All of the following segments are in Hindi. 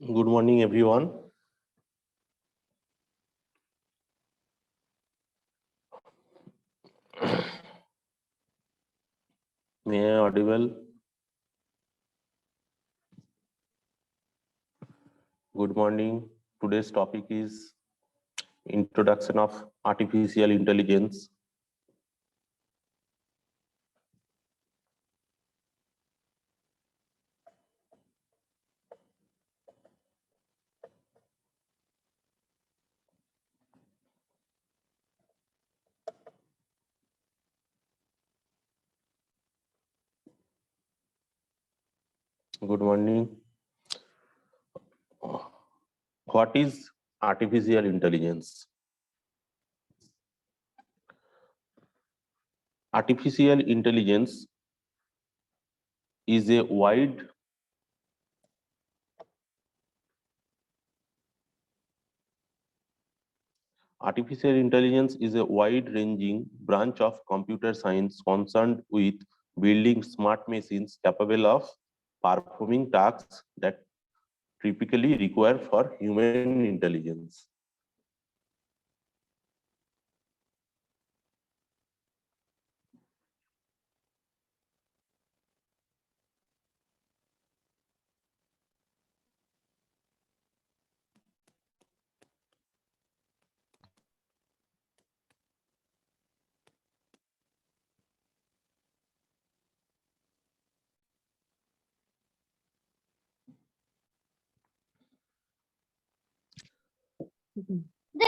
Good morning, everyone. May I audible? Good morning. Today's topic is introduction of artificial intelligence. Good morning. What is artificial intelligence? Artificial intelligence is a wide Artificial intelligence is a wide-ranging branch of computer science concerned with building smart machines capable of performing tasks that typically require for human intelligence.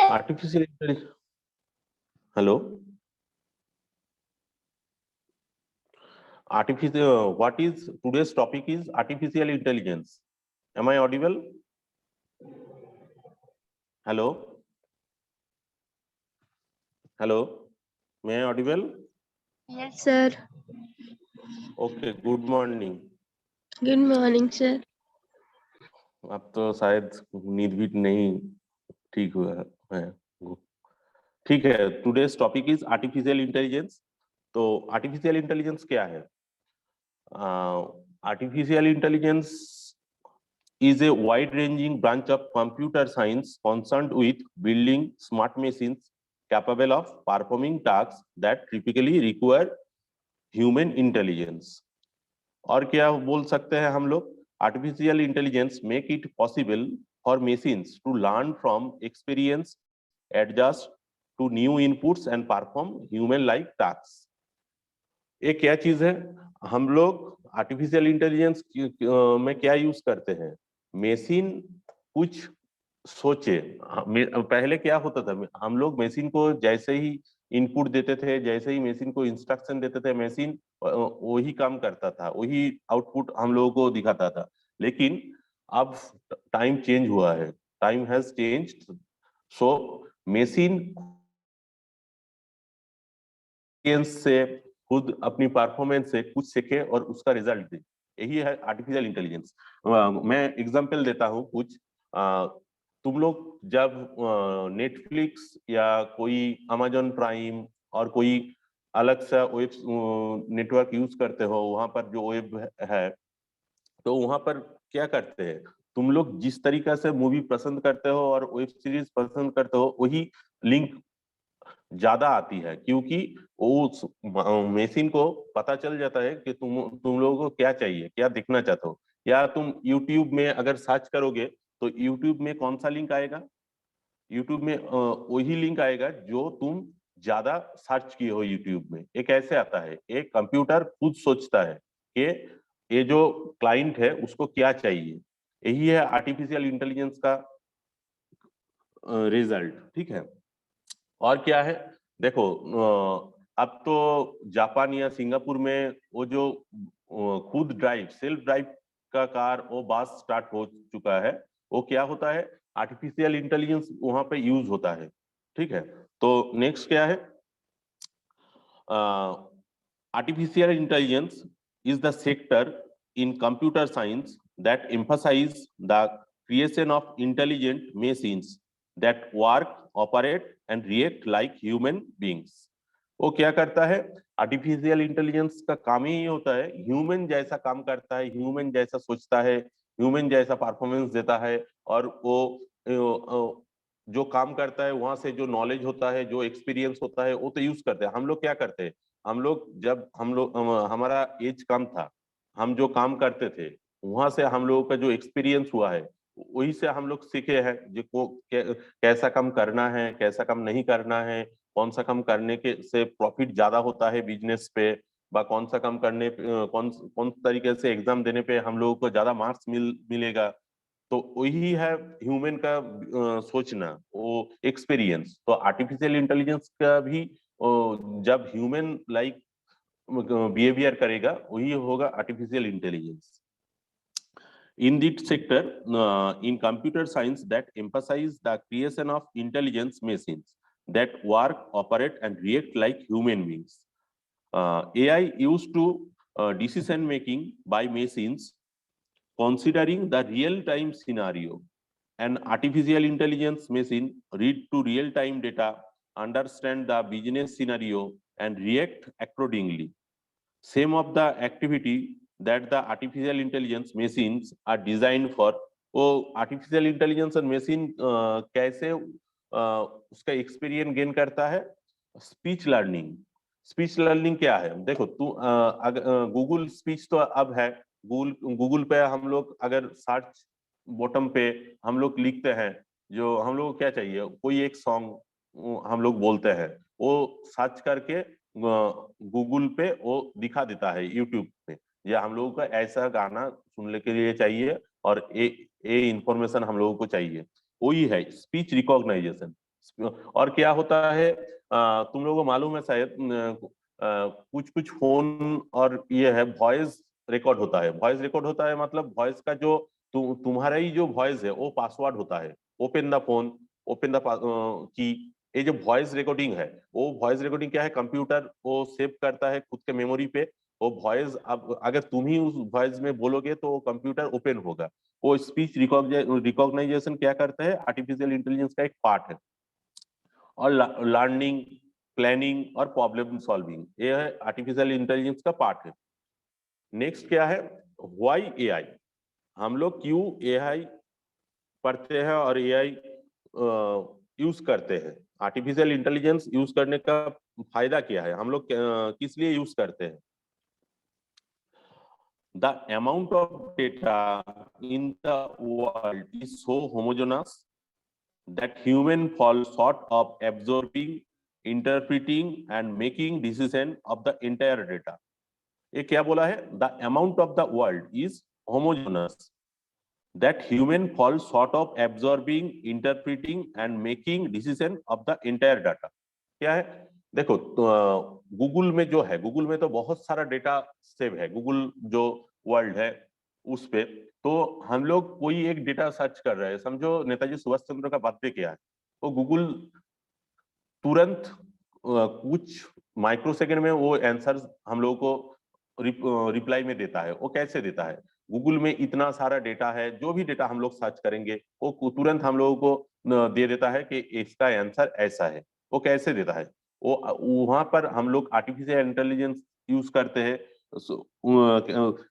Artificial intelligence. Hello. Artificial. What is today's topic is artificial intelligence. Am I audible? Hello. Hello. May I audible? Yes, sir. Okay. Good morning. Good morning, sir. अब तो शायद नींद भी नहीं ठीक हुआ है। ठीक है। Today's topic is artificial intelligence. तो आर्टिफिशियल इंटेलिजेंस क्या है? Artificial intelligence is a wide-ranging branch of computer science concerned with building smart machines capable of performing tasks that typically require human intelligence. और क्या बोल सकते हैं हम लोग? Artificial intelligence make it possible for machines to learn from experience, adjust to new inputs and perform human-like tasks. ये क्या चीज है? हम लोग आर्टिफिशियल इंटेलिजेंस में क्या यूज करते हैं? मशीन कुछ सोचे। पहले क्या होता था? हम लोग मशीन को जैसे ही इनपुट देते थे, जैसे ही मशीन को इंस्ट्रक्शन देते थे, मशीन वही काम करता था, वही आउटपुट हम लोगों को दिखाता था। लेकिन अब टाइम चेंज हुआ है, time has changed, so machine से खुद अपनी परफॉर्मेंस से कुछ सीखे और उसका रिजल्ट दे। यही है आर्टिफिशियल इंटेलिजेंस। मैं एग्जांपल देता हूँ कुछ। तुम लोग जब नेटफ्लिक्स या कोई अमेजॉन प्राइम और कोई अलग सा वेब नेटवर्क यूज करते हो, वहां पर जो वेब है, तो वहां पर क्या करते हैं? तुम लोग जिस तरीका से मूवी पसंद करते हो और वेब सीरीज पसंद करते हो, वही लिंक ज्यादा आती है, क्योंकि वो मशीन को पता चल जाता है कि तुम लोगों को क्या चाहिए, क्या देखना चाहते हो। या तुम YouTube में अगर सर्च करोगे तो YouTube में कौन सा लिंक आएगा? YouTube में वही लिंक आएगा जो तुम ज्यादा सर्च किए हो YouTube में। एक ऐसे आता है, एक कंप्यूटर खुद सोचता है कि ये जो क्लाइंट है उसको क्या चाहिए। यही है आर्टिफिशियल इंटेलिजेंस का रिजल्ट। ठीक है। और क्या है? देखो, अब तो जापान या सिंगापुर में वो जो खुद ड्राइव, सेल्फ ड्राइव का कार, वो बस स्टार्ट हो चुका है। वो क्या होता है? आर्टिफिशियल इंटेलिजेंस वहां पे यूज होता है। ठीक है। तो नेक्स्ट क्या है? Artificial intelligence is the sector in computer science that emphasizes the creation of intelligent machines that work, operate and react like human beings. वो क्या करता है? आर्टिफिशियल इंटेलिजेंस का काम ही होता है ह्यूमन जैसा काम करता है, ह्यूमन जैसा सोचता है, ह्यूमन जैसा परफॉर्मेंस देता है, और वो जो काम करता है वहां से जो नॉलेज होता है, जो एक्सपीरियंस होता है, वो तो यूज करते हैं। हम लोग क्या करते हैं, हम लोग जब हमारा एज कम था, हम जो काम करते थे वहां से हम लोगों का जो एक्सपीरियंस हुआ है वही से हम लोग सीखे हैं जो कैसा काम करना है, कैसा काम नहीं करना है, कौन सा काम करने के से प्रॉफिट ज्यादा होता है बिजनेस पे, बा कौन सा काम करने कौन कौन तरीके से एग्जाम देने पे हम लोगों को ज्यादा मार्क्स मिलेगा। तो वही है ह्यूमन का सोचना, वो एक्सपीरियंस। तो आर्टिफिशियल इंटेलिजेंस का भी जब ह्यूमन लाइक बिहेवियर करेगा वही होगा artificial intelligence. In this sector, in computer science, that emphasize the creation of intelligence machines that work, operate, and react like human beings. AI used to decision making by machines considering the real-time scenario. An artificial intelligence machine read to real-time data, understand the business scenario, and react accordingly. Same of the activity that the artificial intelligence machines are designed for। वो आर्टिफिशियल इंटेलिजेंस और मशीन कैसे उसका एक्सपीरियंस गेन करता है? Speech learning. स्पीच लर्निंग क्या है? देखो तू गूगल स्पीच तो अब है, गूगल पे हम लोग अगर सर्च बॉटम पे हम लोग लिखते हैं, जो हम लोग क्या चाहिए, कोई एक सॉन्ग हम लोग बोलते हैं, वो सर्च करके गूगल पे वो दिखा देता है यूट्यूब पे, या हम लोगों को ऐसा गाना सुनने के लिए चाहिए और ये इंफॉर्मेशन हम लोगों को चाहिए, वही है स्पीच रिकॉग्नाइजेशन। और क्या होता है, तुम लोगों को मालूम है शायद, कुछ कुछ फोन और ये है वॉइस रिकॉर्ड होता है। वॉइस रिकॉर्ड होता है मतलब वॉइस का जो तुम्हारा ही जो वॉइस है वो पासवर्ड होता है। Open the phone, open the key, ये जो वॉइस रिकॉर्डिंग है, वो वॉइस रिकॉर्डिंग क्या है, कंप्यूटर वो सेव करता है खुद के मेमोरी पे। वो वॉइस अब अगर तुम ही उस वॉइस में बोलोगे तो कंप्यूटर ओपन होगा। वो स्पीच रिकॉग्नाइजेशन क्या करता है, आर्टिफिशियल इंटेलिजेंस का एक पार्ट है। और लर्निंग, प्लानिंग और प्रॉब्लम सॉल्विंग, ये है आर्टिफिशियल इंटेलिजेंस का पार्ट है। नेक्स्ट क्या है, व्हाई एआई। हम लोग क्यों एआई पढ़ते हैं और एआई यूज करते हैं, आर्टिफिशियल इंटेलिजेंस यूज करने का फायदा क्या है, हम लोग किस लिए यूज करते हैं? The amount of data in the world is so homogeneous that human fall short of absorbing, interpreting and making decision of the entire data। ये क्या बोला है? The amount of the world is homogeneous that human fall short of absorbing, interpreting and making decision of the entire data। क्या है? देखो गूगल में जो है, गूगल में तो बहुत सारा डेटा सेव है, गूगल जो वर्ल्ड है उस पे। तो हम लोग कोई एक डेटा सर्च कर रहे हैं, समझो नेताजी सुभाष चंद्र का बर्थडे क्या है, तो गूगल तुरंत कुछ माइक्रोसेकंड में वो आंसर हम लोगों को रिप्लाई में देता है। वो कैसे देता है? गूगल में इतना सारा डेटा है, जो भी डेटा हम लोग सर्च करेंगे वो तुरंत हम लोगों को दे देता है कि इसका आंसर ऐसा है। वो कैसे देता है? वो वहां पर हम लोग आर्टिफिशियल इंटेलिजेंस यूज करते हैं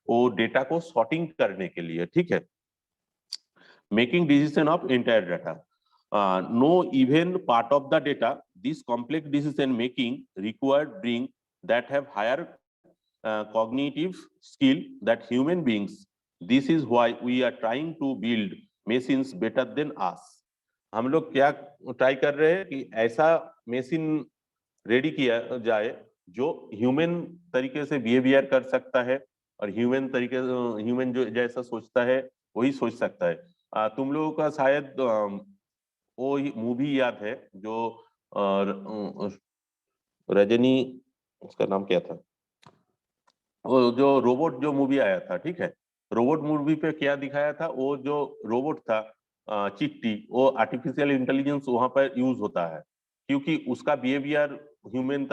वो डेटा को सॉर्टिंग करने के लिए, ठीक है, making decision of entire data. No even part of the data, this complex decision making required being that have higher cognitive skill that human beings। This is why we are trying to build machines better than us। हम लोग क्या ट्राई कर रहे हैं कि ऐसा मशीन रेडी किया जाए जो ह्यूमन तरीके से बिहेवियर कर सकता है, और ह्यूमन जो जैसा सोचता है वही सोच सकता है। तुम लोगों का शायद वो मूवी याद है जो रजनी, उसका नाम क्या था, वो जो रोबोट जो मूवी आया था, ठीक है, रोबोट मूवी पे क्या दिखाया था, वो जो रोबोट था चिट्टी, वो आर्टिफिशियल इंटेलिजेंस वहां पर यूज होता है क्योंकि उसका बिहेवियर ह्यूमन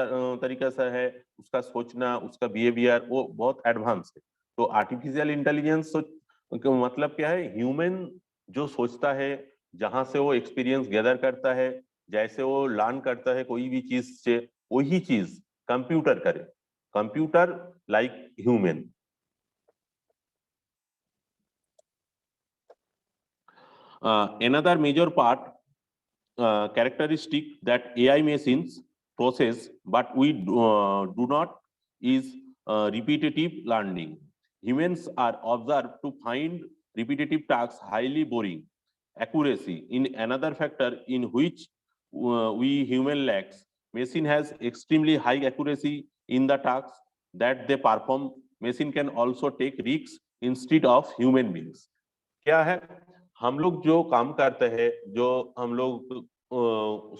तरीके से है, उसका सोचना, उसका बिहेवियर वो बहुत एडवांस है। तो आर्टिफिशियल इंटेलिजेंस मतलब क्या है, ह्यूमन जो सोचता है, जहां से वो एक्सपीरियंस गैदर करता है, जैसे वो लर्न करता है कोई भी चीज से, वही चीज कंप्यूटर करे, computer like human। Another major part characteristic that AI machines process, but we do not, is repetitive learning. Humans are observed to find repetitive tasks highly boring. Accuracy in another factor in which we human lacks. Machine has extremely high accuracy in the tasks that they perform. Machine can also take risks instead of human beings. क्या है, हम लोग जो काम करते हैं, जो हम लोग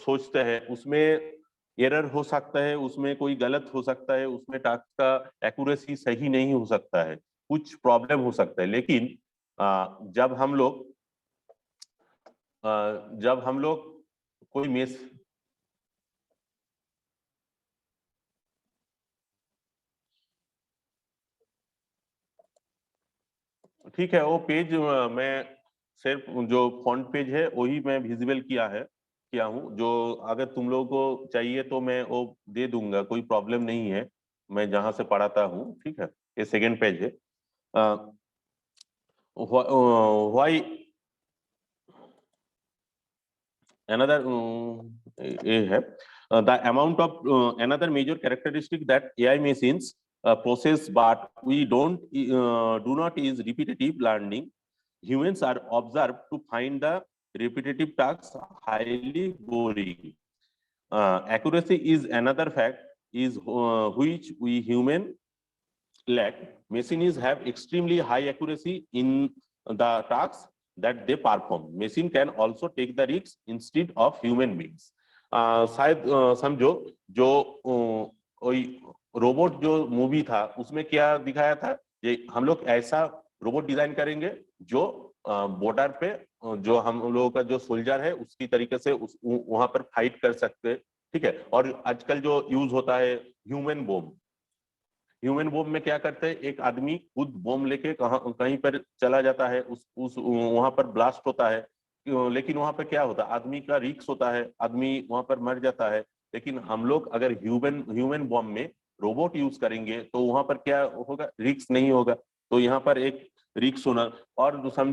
सोचते हैं, उसमें एरर हो सकता है, उसमें कोई गलत हो सकता है, उसमें टास्क का एक्यूरेसी सही नहीं हो सकता है, कुछ प्रॉब्लम हो सकता है। लेकिन जब हम लोग कोई मेस ठीक है, वो पेज मैं सिर्फ जो फ्रंट पेज है वही मैं विजिबल किया हूँ। जो अगर तुम लोगों को चाहिए तो मैं वो दे दूंगा, कोई प्रॉब्लम नहीं है, मैं जहां से पढ़ाता हूँ। ठीक है, ये सेकंड पेज है। व्हाई another है the amount of another major characteristic that AI machines process but we do not is repetitive learning. Humans are observed to find the repetitive tasks highly boring. Accuracy is another fact is which we human lack. Machines have extremely high accuracy in the tasks that they perform. Machine can also take the risks instead of human beings. शायद समझो जो रोबोट जो मूवी था उसमें क्या दिखाया था, ये हम लोग ऐसा रोबोट डिजाइन करेंगे जो बॉर्डर पे जो हम लोगों का जो सोल्जर है उसकी तरीके से वहां पर फाइट कर सकते। ठीक है, और आजकल जो यूज होता है ह्यूमन बॉम्ब में क्या करते हैं, एक आदमी खुद बॉम्ब लेके कहीं पर चला जाता है, उस वहां पर ब्लास्ट होता है, लेकिन वहां पर क्या होता है, आदमी का रिस्क होता है, आदमी वहां पर मर जाता है। लेकिन हम लोग अगर ह्यूमन बॉम्ब में रोबोट यूज करेंगे तो वहां पर क्या होगा, रिस्क नहीं होगा। तो यहाँ पर एक रिस्क होना, और समझो